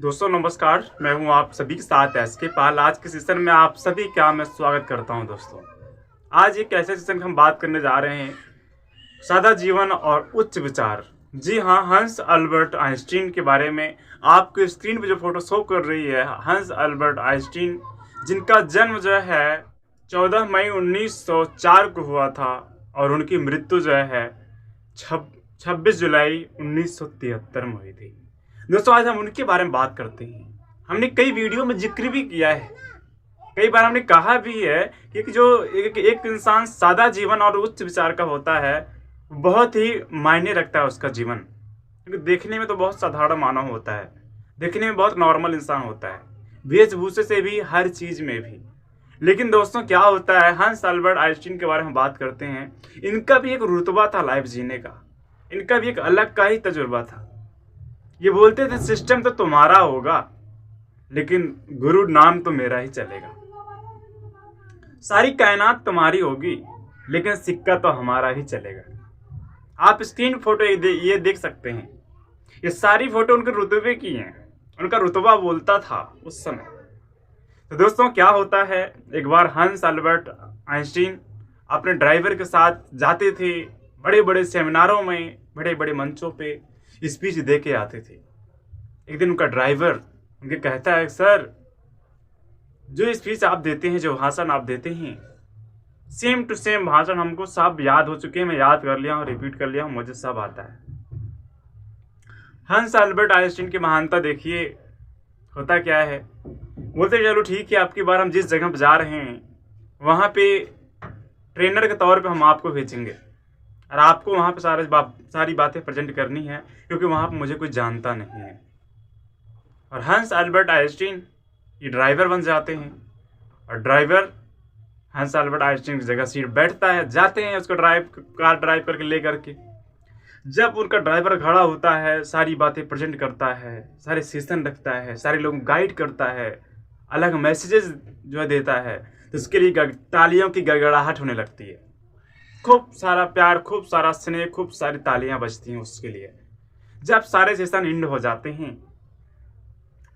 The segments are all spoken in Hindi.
दोस्तों नमस्कार, मैं हूं आप सभी के साथ एसके पाल। आज के सेशन में आप सभी का मैं स्वागत करता हूं। दोस्तों आज एक ऐसे सेशन की हम बात करने जा रहे हैं, सादा जीवन और उच्च विचार। जी हाँ, हंस अल्बर्ट आइंस्टीन के बारे में आपको स्क्रीन पे जो फोटो शो कर रही है, हंस अल्बर्ट आइंस्टीन, जिनका जन्म जो है 14 मई 1904 को हुआ था और उनकी मृत्यु जो है 26 जुलाई 1973 में हुई थी। दोस्तों आज हम उनके बारे में बात करते हैं। हमने कई वीडियो में जिक्र भी किया है, कई बार हमने कहा भी है कि जो एक इंसान सादा जीवन और उच्च विचार का होता है, बहुत ही मायने रखता है उसका जीवन। क्योंकि देखने में तो बहुत साधारण मानव होता है, देखने में बहुत नॉर्मल इंसान होता है, वेशभूषे से भी, हर चीज़ में भी। लेकिन दोस्तों क्या होता है, हंस अल्बर्ट आइंस्टीन के बारे में बात करते हैं। इनका भी एक रुतबा था लाइफ जीने का, इनका भी एक अलग का ही तजुर्बा था। ये बोलते थे सिस्टम तो तुम्हारा होगा, लेकिन गुरु नाम तो मेरा ही चलेगा। सारी कायनात तुम्हारी होगी, लेकिन सिक्का तो हमारा ही चलेगा। आप स्क्रीन फोटो ये देख सकते हैं, ये सारी फोटो उनके रुतबे की हैं। उनका रुतबा बोलता था उस समय। तो दोस्तों क्या होता है, एक बार हंस अल्बर्ट आइंस्टीन अपने ड्राइवर के साथ जाते थे, बड़े बड़े सेमिनारों में, बड़े बड़े मंचों पे स्पीच दे के आते थे। एक दिन उनका ड्राइवर उनके कहता है, सर जो स्पीच आप देते हैं, जो भाषण आप देते हैं, सेम टू सेम भाषण हमको सब याद हो चुके हैं। मैं याद कर लिया हूँ, रिपीट कर लिया हूँ, मुझे सब आता है। हंस अल्बर्ट आइंस्टीन की महानता देखिए, होता क्या है, बोलते चलो ठीक है, आपकी बार हम जिस जगह पर जा रहे हैं वहाँ पे ट्रेनर के तौर पे हम आपको भेजेंगे और आपको वहाँ पे सारी बातें प्रेजेंट करनी है, क्योंकि वहाँ पे मुझे कोई जानता नहीं है। और हंस अल्बर्ट आइंस्टीन ये ड्राइवर बन जाते हैं और ड्राइवर हंस अल्बर्ट आइंस्टीन की जगह सीट बैठता है, जाते हैं उसको कार ड्राइव करके ले करके। जब उनका ड्राइवर खड़ा होता है, सारी बातें प्रेजेंट करता है, सारे सेशन रखता है, सारे लोग गाइड करता है, अलग मैसेजेस जो है देता है, तो उसके लिए तालियों की गड़गड़ाहट होने लगती है। खूब सारा प्यार, खूब सारा स्नेह, खूब सारी तालियां बजती हैं उसके लिए। जब सारे सेशन एंड हो जाते हैं,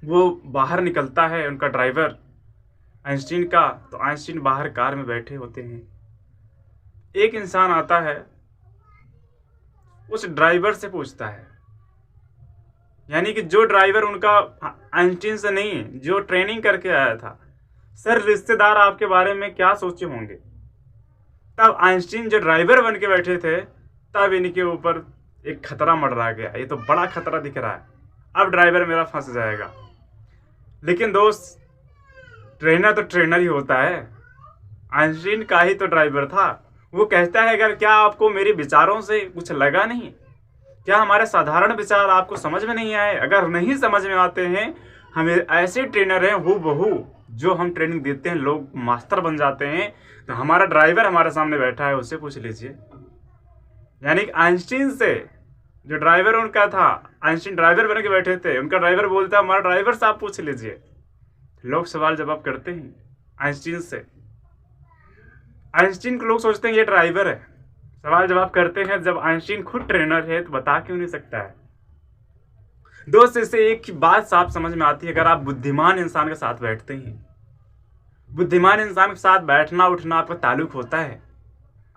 वो बाहर निकलता है उनका ड्राइवर आइंस्टीन का, तो आइंस्टीन बाहर कार में बैठे होते हैं। एक इंसान आता है, उस ड्राइवर से पूछता है, यानी कि जो ड्राइवर उनका आइंस्टीन से नहीं, जो ट्रेनिंग करके आया था, सर रिश्तेदार आपके बारे में क्या सोचे होंगे। तब आइंस्टीन जो ड्राइवर बन के बैठे थे, तब इनके ऊपर एक खतरा मंडरा गया, ये तो बड़ा खतरा दिख रहा है, अब ड्राइवर मेरा फंस जाएगा। लेकिन दोस्त, ट्रेनर तो ट्रेनर ही होता है, आइंस्टीन का ही तो ड्राइवर था। वो कहता है, अगर क्या आपको मेरे विचारों से कुछ लगा नहीं, क्या हमारे साधारण विचार आपको समझ में नहीं आए? अगर नहीं समझ में आते हैं, हमें ऐसे ट्रेनर हैं हूबहू, जो हम ट्रेनिंग देते हैं, लोग मास्टर बन जाते हैं, तो हमारा ड्राइवर हमारे सामने बैठा है, उससे पूछ लीजिए। यानी कि आइंस्टीन से जो ड्राइवर उनका था, आइंस्टीन ड्राइवर बन के बैठे थे, उनका ड्राइवर बोलता है, हमारा ड्राइवर से आप पूछ लीजिए। लोग सवाल जवाब करते हैं आइंस्टीन से। आइंस्टीन को लोग सोचते हैं ये ड्राइवर है, सवाल जवाब करते हैं। जब आइंस्टीन खुद ट्रेनर है तो बता क्यों नहीं सकता है? दोस्त, इससे एक ही बात साफ समझ में आती है, अगर आप बुद्धिमान इंसान के साथ बैठते हैं, बुद्धिमान इंसान के साथ बैठना उठना आपका ताल्लुक होता है,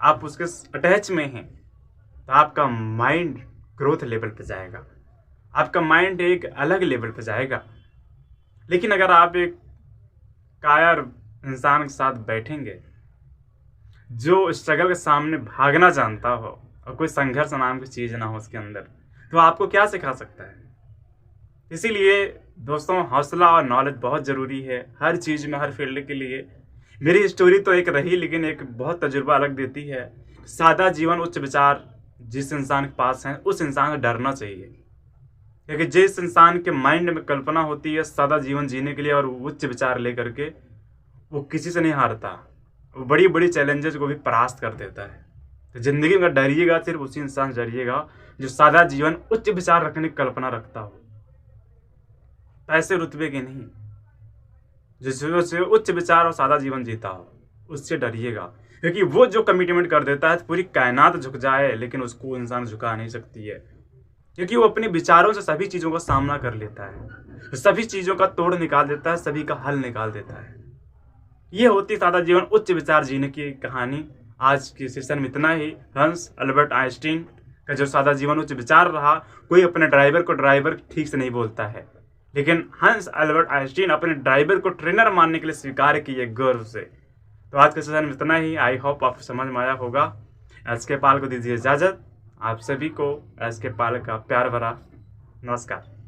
आप उसके अटैच में हैं, तो आपका माइंड ग्रोथ लेवल पे जाएगा, आपका माइंड एक अलग लेवल पे जाएगा। लेकिन अगर आप एक कायर इंसान के साथ बैठेंगे, जो स्ट्रगल के सामने भागना जानता हो और कोई संघर्ष नाम की चीज़ ना हो उसके अंदर, तो आपको क्या सिखा सकता है? इसीलिए दोस्तों, हौसला और नॉलेज बहुत ज़रूरी है हर चीज़ में, हर फील्ड के लिए। मेरी स्टोरी तो एक रही, लेकिन एक बहुत तजुर्बा अलग देती है। सादा जीवन उच्च विचार जिस इंसान के पास है, उस इंसान से डरना चाहिए, क्योंकि जिस इंसान के माइंड में कल्पना होती है सादा जीवन जीने के लिए और उच्च विचार लेकर के, वो किसी से नहीं हारता, वो बड़ी बड़ी चैलेंजेस को भी परास्त कर देता है। तो ज़िंदगी में डरिएगा, सिर्फ उसी इंसान से डरिएगा जो सादा जीवन उच्च विचार रखने की कल्पना रखता हो, पैसे रुतबे के नहीं, जिससे उच्च विचार और सादा जीवन जीता हो, उससे डरिएगा। क्योंकि वो जो कमिटमेंट कर देता है तो पूरी कायनात झुक जाए, लेकिन उसको इंसान झुका नहीं सकती है, क्योंकि वो अपने विचारों से सभी चीज़ों का सामना कर लेता है। सभी चीज़ों का तोड़ निकाल देता है, सभी का हल निकाल देता है। ये होती सादा जीवन उच्च विचार जीने की कहानी। आज के सेशन में इतना ही। हंस अल्बर्ट आइंस्टीन का जो सादा जीवन उच्च विचार रहा, कोई अपने ड्राइवर को ड्राइवर ठीक से नहीं बोलता है, लेकिन हंस अल्बर्ट आइंस्टीन अपने ड्राइवर को ट्रेनर मानने के लिए स्वीकार किए गर्व से। तो आज के सेशन में इतना ही। आई होप आपको समझ में आया होगा। एस के पाल को दीजिए इजाज़त। आप सभी को एस के पाल का प्यार भरा नमस्कार।